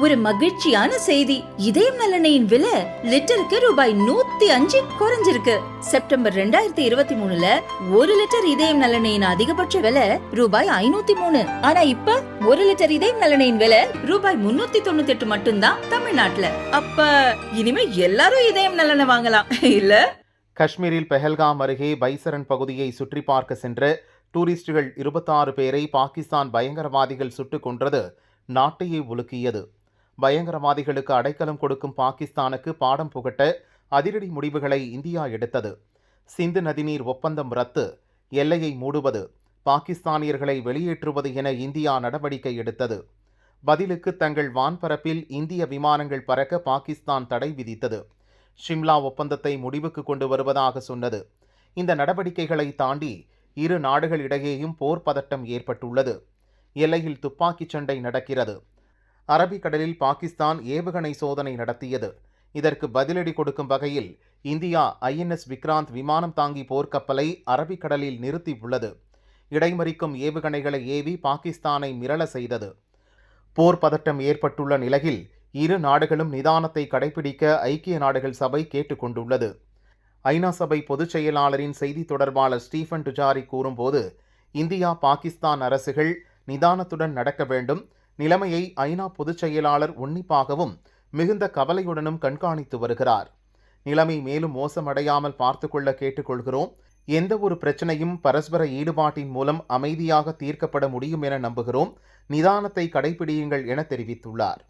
ஒரு மகிழ்ச்சியான செய்தி. இதயம் நல்லெண்ணெயின் விலை லிட்டருக்கு ரூபாய் 105 குறைஞ்சிருக்கு. செப்டம்பர் 2023ல 1 லிட்டர் இதயம் நல்லெண்ணெயின் அதிகபட்ச விலை ரூபாய் 503. ஆனா இப்ப 1 லிட்டர் இதயம் நல்லெண்ணெயின் விலை ரூபாய் 398 மட்டும்தான் தமிழ்நாட்டுல. அப்ப இனிமே எல்லாரும் இதயம் நல்லெண்ணெய் வாங்கலாம் இல்ல? காஷ்மீரில் பெஹல்காம் அருகே பைசரன் பகுதியை சுற்றி பார்க்க சென்ற டூரிஸ்டுகள் 26 பேரை பாகிஸ்தான் பயங்கரவாதிகள் சுட்டுக் கொன்றது நாட்டையே உலுக்கியது. பயங்கரவாதிகளுக்கு அடைக்கலம் கொடுக்கும் பாகிஸ்தானுக்கு பாடம் புகட்ட அதிரடி முடிவுகளை இந்தியா எடுத்தது. சிந்து நதிநீர் ஒப்பந்தம் ரத்து, எல்லையை மூடுவது, பாகிஸ்தானியர்களை வெளியேற்றுவது என இந்தியா நடவடிக்கை எடுத்தது. பதிலுக்கு தங்கள் வான்பரப்பில் இந்திய விமானங்கள் பறக்க பாகிஸ்தான் தடை விதித்தது. ஷிம்லா ஒப்பந்தத்தை முடிவுக்கு கொண்டு வருவதாக சொன்னது. இந்த நடவடிக்கைகளை தாண்டி இரு நாடுகளிடையேயும் போர் பதட்டம் ஏற்பட்டுள்ளது. எல்லையில் துப்பாக்கிச் சண்டை நடக்கிறது. அரபிக்கடலில் பாகிஸ்தான் ஏவுகணை சோதனை நடத்தியது. இதற்கு பதிலடி கொடுக்கும் வகையில் இந்தியா INS விக்ராந்த் விமானம் தாங்கி போர்க்கப்பலை அரபிக்கடலில் நிறுத்தியுள்ளது. இடைமறிக்கும் ஏவுகணைகளை ஏவி பாகிஸ்தானை மிரள செய்தது. போர் பதட்டம் ஏற்பட்டுள்ள நிலையில் இரு நாடுகளும் நிதானத்தை கடைபிடிக்க ஐக்கிய நாடுகள் சபை கேட்டுக்கொண்டுள்ளது. ஐநா சபை பொதுச் செயலாளரின் செய்தி தொடர்பாளர் ஸ்டீஃபன் டுஜாரிக் கூறும்போது, இந்தியா பாகிஸ்தான் அரசுகள் நிதானத்துடன் நடக்க வேண்டும், நிலைமையை ஐநா பொதுச் செயலாளர் உன்னிப்பாகவும் மிகுந்த கவலையுடனும் கண்காணித்து வருகிறார். நிலைமை மேலும் மோசமடையாமல் பார்த்துக்கொள்ள கேட்டுக்கொள்கிறோம். எந்த ஒரு பிரச்சனையும் பரஸ்பர ஈடுபாட்டின் மூலம் அமைதியாக தீர்க்கப்பட முடியும் என நம்புகிறோம். நிதானத்தை கடைபிடியுங்கள் என தெரிவித்துள்ளார்.